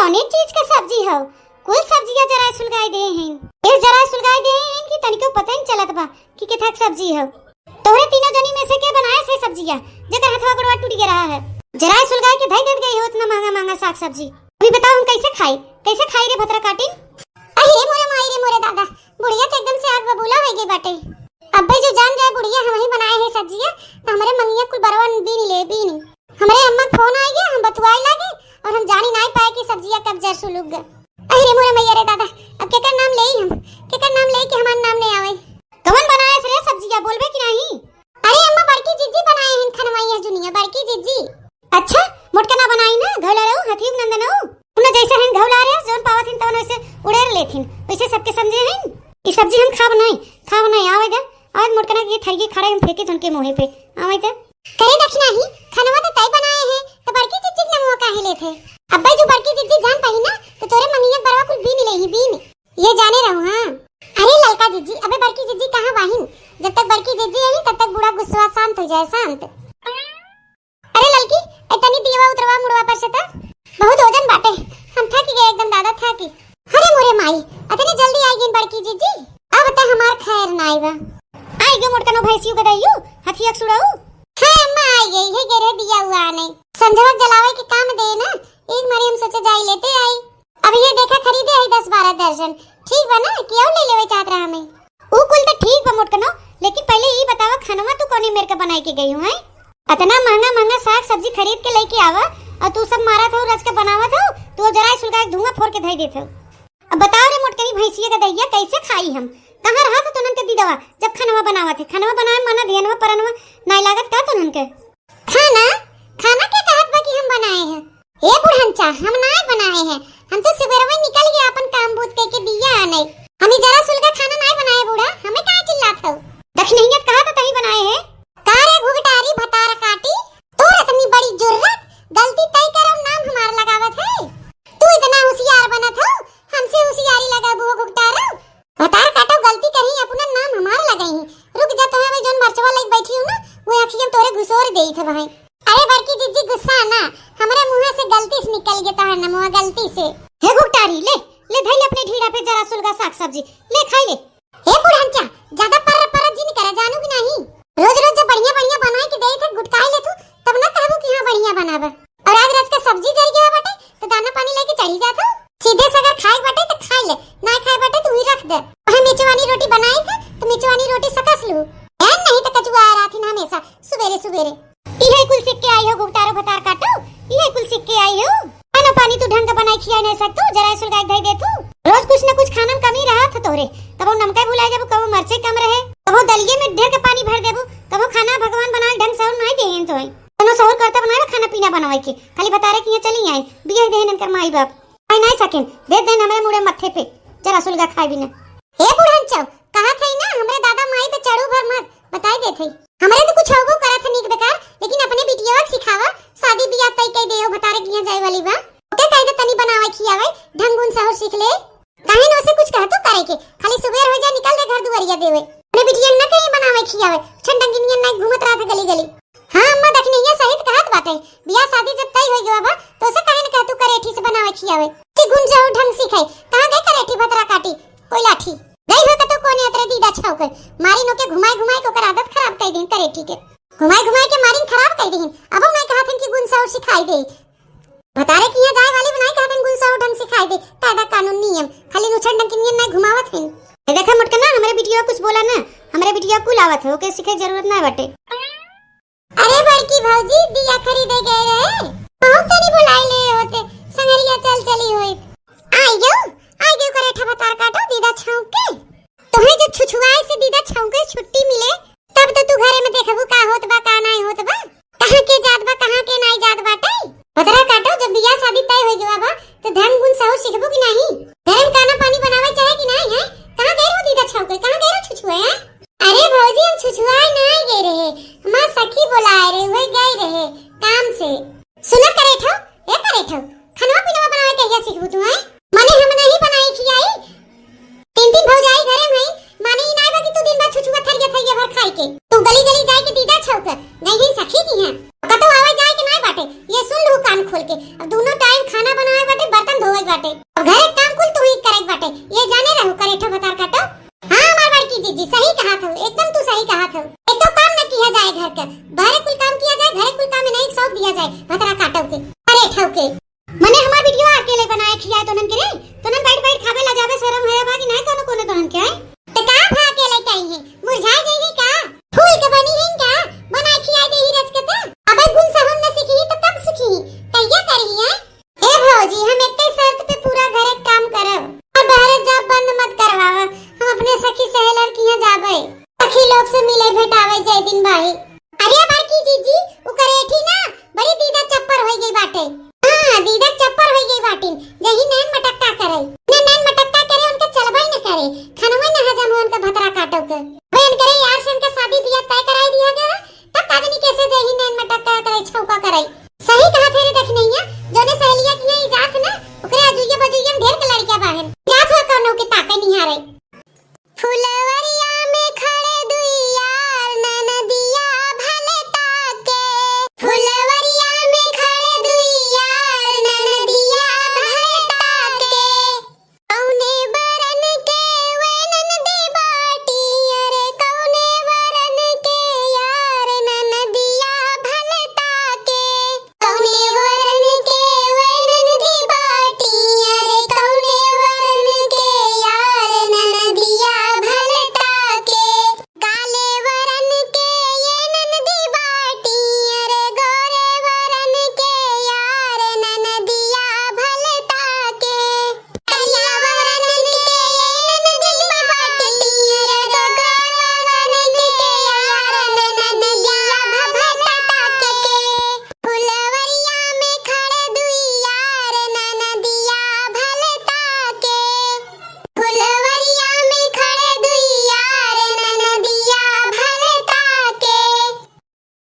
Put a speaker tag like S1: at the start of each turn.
S1: कौने चीज का सब्जी हो? कुल सब्जियां जरा सुलगाई दे हैं। इस जरा सुलगाई दे हैं कि तनिको पता नहीं चलत बा कि केथा सब्जी हो। तोहरे तीनों जनी में से के बनाए से सब्जियां जेकर हथवा गोड़वा टूट गया रहा है। जरा सुलगाई के धई दे गई हो इतना महंगा महंगा साग सब्जी। अभी बताओ हम कैसे खाई रे भतरा काटिन? अरे मोरे माई रे मोरे दादा, बुढ़िया तो एकदम से आग बबूला हो गई बाटे। अब्बे जो जान जाए बुढ़िया हम ही बनाए है सब्जियां तो हमारे मंगिया कुल बरवा भी नहीं। हमारे अम्मा फोन आ गया, हम बतवाए लागे और हम जानी नहीं पाए कि सब्जियां कब जर सुलग गए। अरे मोरे मैया रे दादा, अब केकर नाम लेई हम? केकर नाम लेई कि हमार नाम नहीं आवे? कौन बनाए रे सब्जियां बोलबे कि नहीं? अरे अम्मा बड़की जीजी बनाए हैं खनवाइया जुनिया बड़की जीजी। अच्छा मोटका ना बनाई ना घोला रहो हथी नंदन हो। तुमने जैसे हैं घोला रे जोन पावत हिन तवन वैसे उड़ेर लेथिन वैसे सबके समझे हैं। ई सब्जी हम खाब नहीं आवे दे। आज मोटका के थैगी खड़े हम फेंके तुनके मुंह पे आवे दे। करे दक्षिणा ही खनवा तो तय बनाए हैं तो बड़की जीजी ने मुंह काहे लेथे? अब्बे जो बड़की जीजी जान पाई ना तो तोरे मंगिया बरवा कुल भी मिले ही बीन ये जाने रहूं। हां अरे ललका जीजी, अबे बड़की जीजी कहां वाहिन? जब तक बड़की जीजी आई तब तक बूढ़ा गुस्सा शांत हो जाए शांत। अरे ललकी इतनी दीवा उतरवा मुड़वा पर से त बहुत वजन बाटे, हम थक गए एकदम दादा थकी। अरे मोरे माई इतनी जल्दी आई गई बड़की जीजी? अब त हमार खैर ना आईवा। आई गयो मोटकनो भैंसियो गदाइयो हथिया सुड़ाऊ। हां अम्मा आई गई है गेरे दिया हुआ नहीं संझवा जलावे के काम दे ना एक मरी हम सोचे जाई लेते आई। अब ये देखा खरीदे है 10-12 दर्जन ठीक बा ना कि और ले लेवे चाहत रहा हमें? ऊ कुल तो ठीक बा मोटकनो, लेकिन पहले ई बतावा खनवा तू कोनी मेरे का बनाई के गई हूं है? इतना महंगा साग सब्जी खरीद के लेके आवा और तू सब मारा था रच के बनावा था तू जरा सुलगा के धुआं फोड़ के धई देथे। अब बताओ रे मोटकनी भैंसिया का दैया कैसे खाई हम? कहां रहा था तुनन के दीदवा जब खनवा बनावा थे? खनवा बनाए मना ध्यानवा परनवा नहीं लागत का तुनन के? खाना के कहत बा कि हम बनाए हैं? ए बुढ़ंचा हम नहीं बनाए हैं, हम तो सुबह में निकल गए अपन काम बूत के दिया आने। हमें जरा सुलगा खाना नहीं बनाए बूढ़ा, हमें काहे चिल्लात हो? दक्षिणियत कहा था तही बनाए हैं? का रे घुगटारी भतार काटी तोर इतनी बड़ी जुर्रत गलती तय करम नाम हमार लगावत है? तू इतना होशियार बनत हो हमसे होशियारी लगाबू घुगटारो? भतार काटो गलती करी अपना नाम हमार लगाई। रुक जा तुम्हें मैं जोन मरचवा लेके बैठी हूं ना वो आखिर तोरे घुसोर देई थे भाई। अरे बड़की जीजी गुस्सा ना, हमारे मुंह से गलती से निकल गया तहर ना मुंह गलती से। हे घुगटारी ले धई अपने ढीड़ा पे जरा सुलगा साग सब्जी ले खाई ले। हे बुढ़ंचा ज्यादा पर जी नहीं करे जानू कि नहीं? रोज जब बढ़िया बनाए के देई थे गुटकाई ले तू तब ना कहबू कि हां बढ़िया बनावे। और आज रात का सब्जी जर गया बाटे तो दाना पानी लेके चढ़ी जात हो। सीधे से अगर खाए बाटे तो खाई ले, ना खाए बाटे तू ही रख दे। हम मिचवानी रोटी बनाई थे तो मिचवानी रोटी सकस लू ए नहीं तो कचुआ आ रहा थी ना हमेशा सुबेरे इहे कुल सिक्के आई हो घुगटारो भतार काटो। इहे कुल सिक्के आई हो खाना पानी तू ढंग का बनाई खिया नहीं सकतू जरा सुलगाई धई दे तू। रोज कुछ न कुछ खाना में कमी रहा था तोरे। कबो नमका भुला जाबू, कबो मिर्चे कम रहे, कबो दलिये में ढेर के पानी भर देबू, कबो खाना भगवान बनाए ढंग से नहीं देहन तो है तनो सहर करता बनाए खाना पीना बनवाई के खाली बतारे कि ये चली आई बियाह देहन कर माई बाप आई नहीं सकेन दे देन हमरे मुड़े मत्थे पे जरा सुलगा खाई बिना। हे बुढ़ंचो कहा थई ना हमरे दादा माई पे चढ़ू भर मत बताई दे थई। हमरे तो कुछ होगो करत है नीक बेकार, लेकिन अपने बिटिया के सिखावा शादी बियाह तय कई देओ भतारे किया जाए वाली बा ओके कह दे तनी बनावे खियावे ढंग गुण सहर सीख ले। काहे न से कुछ कहतो करे के खाली सुबह हो जा निकल दे घर दुवरिया देवे अपने बिटिया न कहीं बनावे खियावे छंडंगिनियन नहीं घूमत रहा था गली। हां अम्मा दखनिया सहित कहत बाटे बियाह शादी जब तय हो गयो बा तो से काहे न कहतू करेठी से बनावे खियावे ती गुण जाओ ढंग सिखाई कहां गए करेठी भतरा काटी कोई लाठी गई हो तो कोने अतरे दीदा छाव मारी नो के घुमाई को कर आदत खराब कर दिन करेठी के घुमाई के मारिन खराब कर दिन। अब मैं कहा था कि गुण साउ सिखाई दे बतारे किया जाए वाली बनाई कहा था गुण साउ ढंग सिखाई दे कायदा कानून नियम खाली उछड़ ढंग के नियम नहीं घुमावत है। ये देखा मटका ना हमारे बिटिया कुछ बोला ना हमारे बिटिया कुल आवत है ओके सिखे जरूरत ना बटे। अरे बड़की भौजी दिया खरीदे गए रहे हम तनी बुलाई ले होते संगरिया चली होई आई गयो करेठा भतार काटो दीदा छाऊ के तोहे जब छुछुआए से दीदा छाऊ के छुट्टी मिले तब तो तू घरे में देखबू का होत बा का नहीं होत बा कहां के जात बा कहां के नहीं जात बाटे। भतरा काटो जब बियाह शादी तय हो गया बा तो ढंग गुण सहु सीखबू कि नहीं? घर में खाना पानी बनावे चाहे कि नहीं है? कहां गए हो दीदा छाऊ के कहां गए हो छुछुए हैं? अरे भौजी हम छुछुआए नहीं गए रहे हमार सखी बुलाए रहे हुए गए रहे काम से। सुना करेठो ए करेठो खाना पीना बनावे कहिया सीखबू तू है? माने हम नहीं बनाई खियाई तीन भौजाई घरे में माने ही नहीं बा कि तू दिन भर छुछुआ थरिया भर खाई के तू गली जाए के दीदा छौक नहीं सखी की है कतो आवे जाए के नहीं बाटे ये सुन लू कान खोल के। अब दोनों टाइम खाना बनावे बाटे बर्तन धोए अकेले बनाए खियाए तो नन के रे तो नन बैठ बैठ खावे ला जावे शरम है बाकी नहीं कोनो कोनो तहन के ते का भा अकेले कहीं है मुरझाई